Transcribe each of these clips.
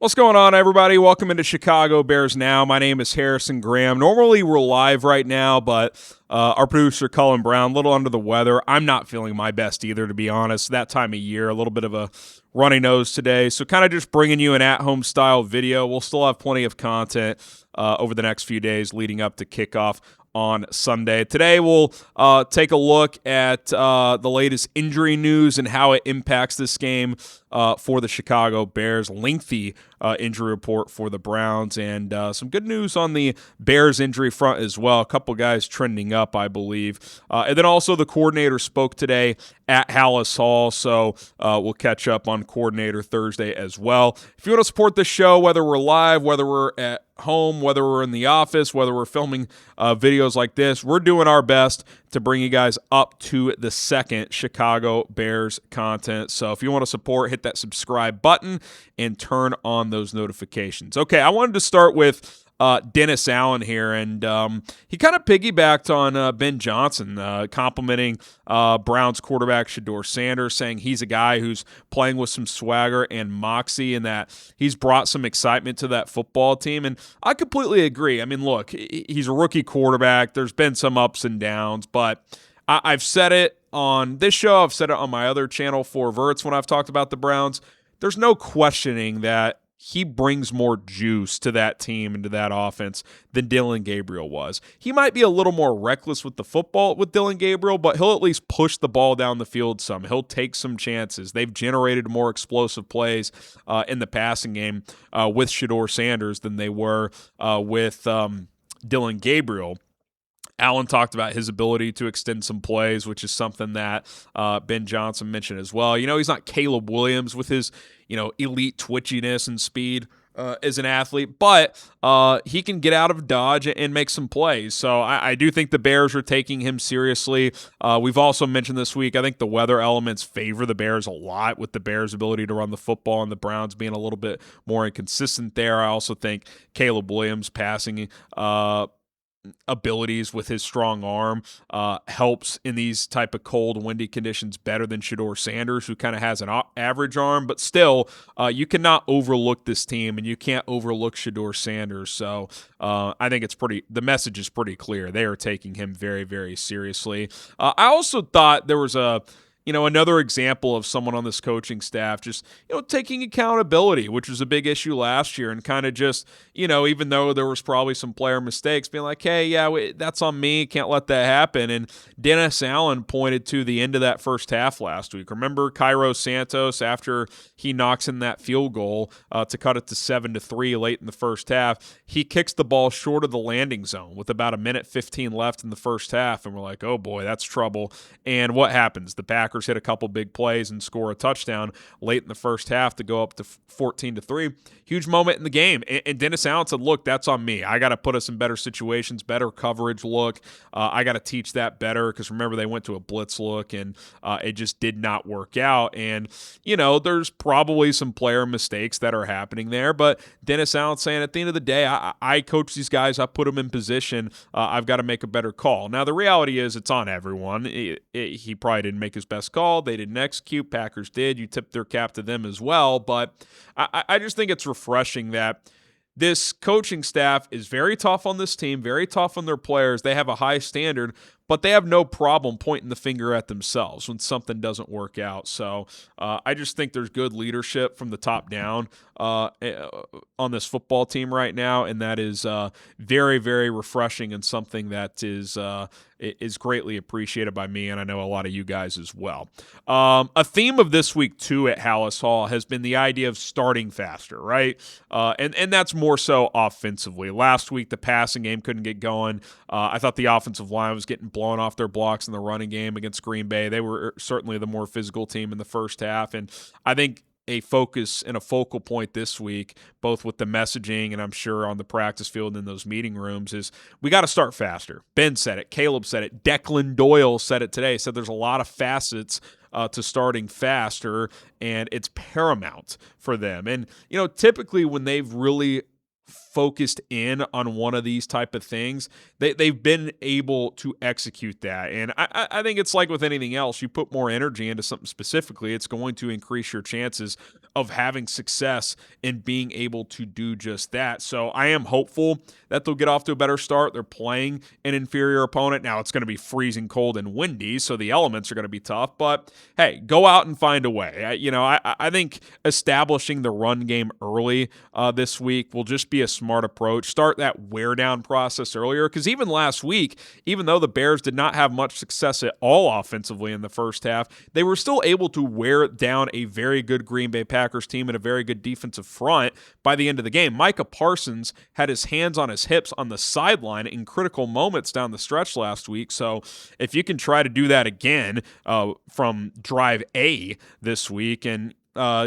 What's going on, everybody? Welcome into Chicago Bears Now. My name is Harrison Graham. Normally, we're live right now, but our producer, Cullen Brown, a little under the weather. I'm not feeling my best either, to be honest. That time of year, a little bit of a runny nose today. So kind of just bringing you an at-home style video. We'll still have plenty of content over the next few days leading up to kickoff on Sunday. Today, we'll take a look at the latest injury news and how it impacts this game for the Chicago Bears. Lengthy injury report for the Browns, and some good news on the Bears injury front as well. A couple guys trending up, I believe. And then also the coordinator spoke today at Halas Hall, so we'll catch up on Coordinator Thursday as well. If you want to support the show, whether we're live, whether we're at home, whether we're in the office, whether we're filming videos like this, we're doing our best to bring you guys up to the second Chicago Bears content. So if you want to support, hit that subscribe button and turn on those notifications. Okay, I wanted to start with Dennis Allen here, and he kind of piggybacked on Ben Johnson, complimenting Browns quarterback Shedeur Sanders, saying he's a guy who's playing with some swagger and moxie and that he's brought some excitement to that football team. And I completely agree. I mean, look, he's a rookie quarterback. There's been some ups and downs, but I've said it on this show. I've said it on my other channel, 4 Verts, when I've talked about the Browns. There's no questioning that he brings more juice to that team and to that offense than Dillon Gabriel was. He might be a little more reckless with the football with Dillon Gabriel, but he'll at least push the ball down the field some. He'll take some chances. They've generated more explosive plays in the passing game with Shedeur Sanders than they were with Dillon Gabriel. Allen talked about his ability to extend some plays, which is something that Ben Johnson mentioned as well. You know, he's not Caleb Williams with his, elite twitchiness and speed as an athlete, but he can get out of dodge and make some plays. So I do think the Bears are taking him seriously. We've also mentioned this week, I think the weather elements favor the Bears a lot, with the Bears' ability to run the football and the Browns being a little bit more inconsistent there. I also think Caleb Williams' passing abilities with his strong arm helps in these type of cold, windy conditions better than Shedeur Sanders, who kind of has an average arm. But still, you cannot overlook this team, and you can't overlook Shedeur Sanders. So I think the message is pretty clear. They are taking him very, very seriously. I also thought there was another example of someone on this coaching staff just, taking accountability, which was a big issue last year, and kind of just, even though there was probably some player mistakes, being like, hey, yeah, that's on me. Can't let that happen. And Dennis Allen pointed to the end of that first half last week. Remember Cairo Santos, after he knocks in that field goal to cut it to 7-3 late in the first half, he kicks the ball short of the landing zone with about 1:15 left in the first half. And we're like, oh boy, that's trouble. And what happens? The Packers hit a couple big plays and score a touchdown late in the first half to go up to 14-3. Huge moment in the game. And Dennis Allen said, look, that's on me. I got to put us in better situations, better coverage look. I got to teach that better, because remember, they went to a blitz look and it just did not work out. And, there's probably some player mistakes that are happening there, but Dennis Allen saying at the end of the day, I coach these guys, I put them in position, I've got to make a better call. Now, the reality is it's on everyone. He probably didn't make his best call. They didn't execute. Packers did. You tipped their cap to them as well. But I just think it's refreshing that this coaching staff is very tough on this team, very tough on their players. They have a high standard, but they have no problem pointing the finger at themselves when something doesn't work out. So I just think there's good leadership from the top down on this football team right now, and that is very, very refreshing and something that is greatly appreciated by me, and I know a lot of you guys as well. A theme of this week, too, at Halas Hall has been the idea of starting faster, right? And that's more so offensively. Last week, the passing game couldn't get going. I thought the offensive line was getting blown off their blocks in the running game against Green Bay. They were certainly the more physical team in the first half, and I think a focus and a focal point this week, both with the messaging and I'm sure on the practice field and in those meeting rooms, is we got to start faster. Ben said it. Caleb said it. Declan Doyle said it today. He said there's a lot of facets to starting faster, and it's paramount for them. And, typically when they've really focused in on one of these type of things, they've been able to execute that. And I think it's like with anything else, you put more energy into something specifically, it's going to increase your chances of having success in being able to do just that. So I am hopeful that they'll get off to a better start. They're playing an inferior opponent. Now it's going to be freezing cold and windy, so the elements are going to be tough. But hey, go out and find a way. I think establishing the run game early this week will just be a smart approach. Start that wear down process earlier, because even last week, even though the Bears did not have much success at all offensively in the first half, they were still able to wear down a very good Green Bay Packers team and a very good defensive front by the end of the game. Micah Parsons had his hands on his hips on the sideline in critical moments down the stretch last week. So if you can try to do that again from drive A this week and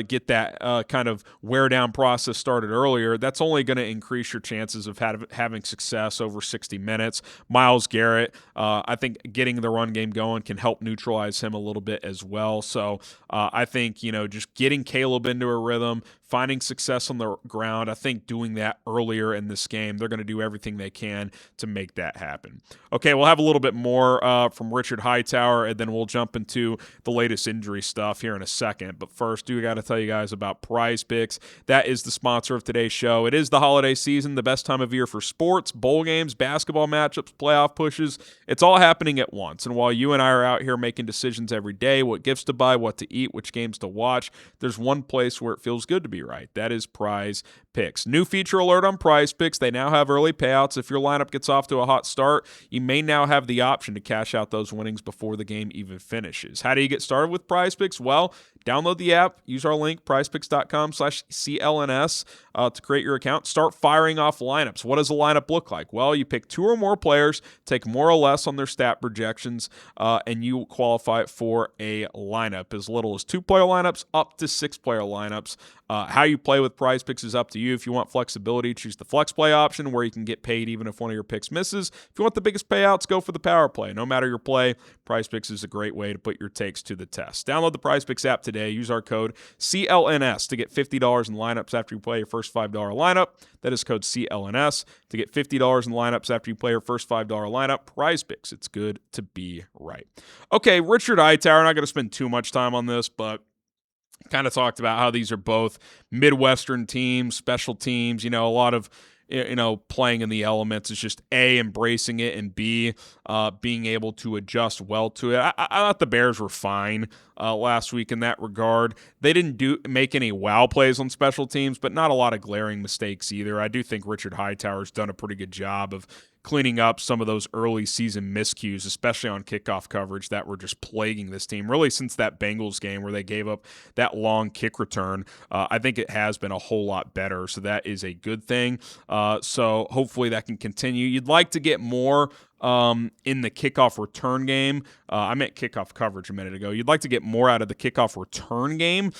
get that kind of wear down process started earlier, that's only going to increase your chances of having success over 60 minutes. Myles Garrett, I think getting the run game going can help neutralize him a little bit as well. So I think, just getting Caleb into a rhythm, finding success on the ground, I think doing that earlier in this game, they're going to do everything they can to make that happen. Okay, we'll have a little bit more from Richard Hightower, and then we'll jump into the latest injury stuff here in a second. But first, I got to tell you guys about Prize Picks. That is the sponsor of today's show. It is the holiday season, the best time of year for sports, bowl games, basketball matchups, playoff pushes. It's all happening at once. And while you and I are out here making decisions every day, what gifts to buy, what to eat, which games to watch, there's one place where it feels good to be right. That is Prize Picks. New feature alert on Prize Picks. They now have early payouts. If your lineup gets off to a hot start, you may now have the option to cash out those winnings before the game even finishes. How do you get started with Prize Picks? Well, download the app, use our link, prizepicks.com/CLNS to create your account. Start firing off lineups. What does a lineup look like? Well, you pick 2 or more players, take more or less on their stat projections, and you qualify for a lineup. As little as 2-player lineups up to 6-player lineups. How you play with Prize Picks is up to you. If you want flexibility, choose the flex play option where you can get paid even if one of your picks misses. If you want the biggest payouts, go for the power play. No matter your play, Prize Picks is a great way to put your takes to the test. Download the Prize Picks app today. Use our code CLNS to get $50 in lineups after you play your first $5 lineup. That is code CLNS to get $50 in lineups after you play your first $5 lineup. Prize Picks. It's good to be right. Okay, Richard Hightower, not going to spend too much time on this, but kind of talked about how these are both Midwestern teams, special teams, a lot of, playing in the elements is just A, embracing it, and B, being able to adjust well to it. I thought the Bears were fine last week in that regard. They didn't make any wow plays on special teams, but not a lot of glaring mistakes either. I do think Richard Hightower's done a pretty good job of cleaning up some of those early season miscues, especially on kickoff coverage that were just plaguing this team really since that Bengals game where they gave up that long kick return. I think it has been a whole lot better, so that is a good thing. So hopefully that can continue. You'd like to get more in the kickoff return game. I meant kickoff coverage a minute ago. You'd like to get more out of the kickoff return game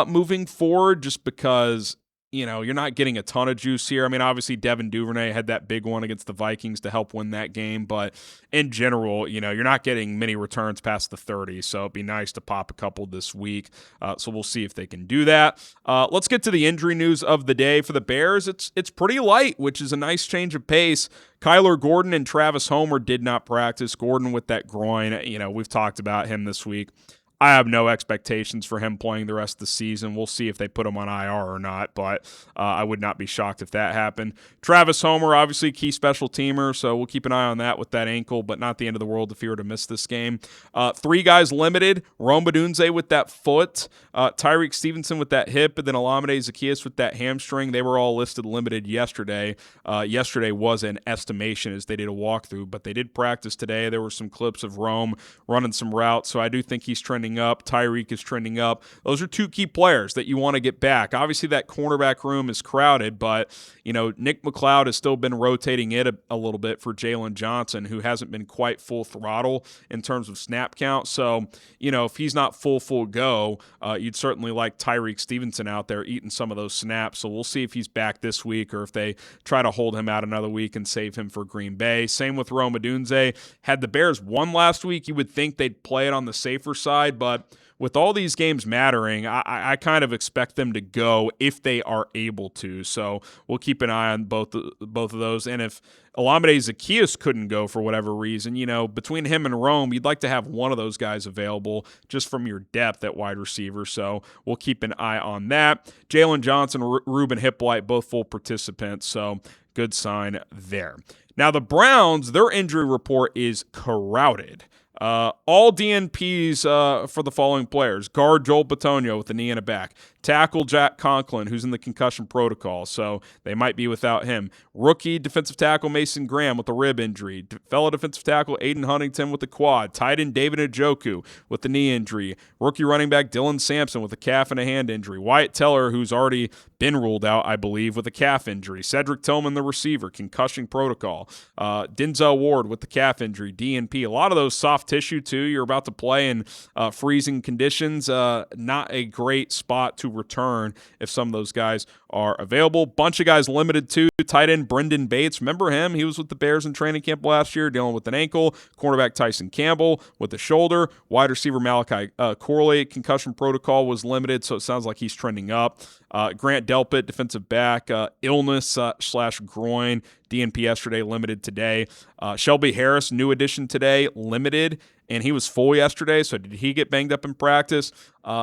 moving forward, just because you're not getting a ton of juice here. I mean, obviously, Devin Duvernay had that big one against the Vikings to help win that game. But in general, you're not getting many returns past the 30. So it'd be nice to pop a couple this week. So we'll see if they can do that. Let's get to the injury news of the day. For the Bears, it's pretty light, which is a nice change of pace. Kyler Gordon and Travis Homer did not practice. Gordon with that groin, we've talked about him this week. I have no expectations for him playing the rest of the season. We'll see if they put him on IR or not, but I would not be shocked if that happened. Travis Homer, obviously key special teamer, so we'll keep an eye on that with that ankle, but not the end of the world if he were to miss this game. 3 guys limited. Rome Odunze with that foot, Tyrique Stevenson with that hip, and then Olamide Zaccheaus with that hamstring. They were all listed limited yesterday. Yesterday was an estimation as they did a walkthrough, but they did practice today. There were some clips of Rome running some routes, so I do think he's trending up. Tyrique is trending up. Those are 2 key players that you want to get back. Obviously, that cornerback room is crowded, but Nick McLeod has still been rotating it a little bit for Jaylon Johnson, who hasn't been quite full throttle in terms of snap count. So, if he's not full go, you'd certainly like Tyrique Stevenson out there eating some of those snaps. So we'll see if he's back this week or if they try to hold him out another week and save him for Green Bay. Same with Rome Odunze. Had the Bears won last week, you would think they'd play it on the safer side, but with all these games mattering, I kind of expect them to go if they are able to. So we'll keep an eye on both of those. And if Olamide Zaccheaus couldn't go for whatever reason, between him and Rome, you'd like to have one of those guys available just from your depth at wide receiver. So we'll keep an eye on that. Jaylon Johnson, Ruben Hyppolite, both full participants. So good sign there. Now the Browns, their injury report is crowded. All DNPs for the following players. Guard Joel Bitonio with the knee in a back. Tackle Jack Conklin, who's in the concussion protocol, so they might be without him. Rookie defensive tackle Mason Graham with a rib injury. Fellow defensive tackle Aiden Huntington with the quad. Tight end David Njoku with the knee injury. Rookie running back Dylan Sampson with a calf and a hand injury. Wyatt Teller, who's already been ruled out, I believe, with a calf injury. Cedric Tillman, the receiver, concussion protocol. Denzel Ward with the calf injury, DNP. A lot of those soft tissue, too. You're about to play in freezing conditions. Not a great spot to return if some of those guys are available. Bunch of guys limited too. Tight end Brendan Bates. Remember him? He was with the Bears in training camp last year dealing with an ankle. Cornerback Tyson Campbell with the shoulder. Wide receiver Malachi Corley. Concussion protocol was limited, so it sounds like he's trending up. Grant Delpit, defensive back. Illness / groin. DNP yesterday, limited today. Shelby Harris, new addition today, limited. And he was full yesterday, so did he get banged up in practice?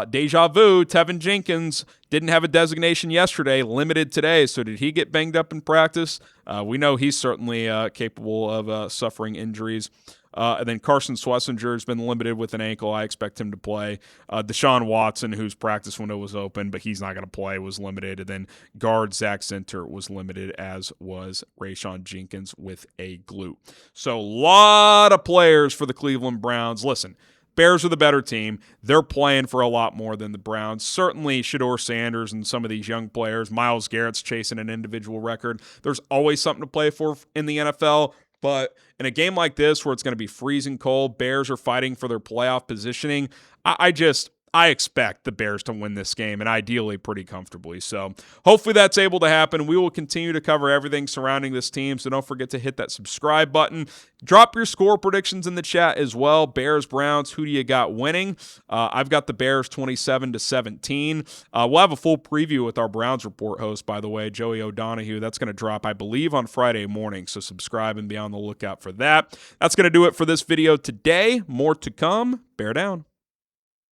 Deja vu, Tevin Jenkins didn't have a designation yesterday, limited today, so did he get banged up in practice? We know he's certainly capable of suffering injuries. And then Carson Schlesinger has been limited with an ankle. I expect him to play. Deshaun Watson, whose practice window was open, but he's not going to play, was limited. And then guard Zach Center was limited, as was Rayshawn Jenkins with a glute. So a lot of players for the Cleveland Browns. Listen, Bears are the better team. They're playing for a lot more than the Browns. Certainly Shedeur Sanders and some of these young players. Myles Garrett's chasing an individual record. There's always something to play for in the NFL. But in a game like this where it's going to be freezing cold, Bears are fighting for their playoff positioning, I expect the Bears to win this game, and ideally pretty comfortably. So hopefully that's able to happen. We will continue to cover everything surrounding this team, so don't forget to hit that subscribe button. Drop your score predictions in the chat as well. Bears, Browns, who do you got winning? I've got the Bears 27-17. We'll have a full preview with our Browns report host, by the way, Joey O'Donohue. That's going to drop, I believe, on Friday morning, so subscribe and be on the lookout for that. That's going to do it for this video today. More to come. Bear down.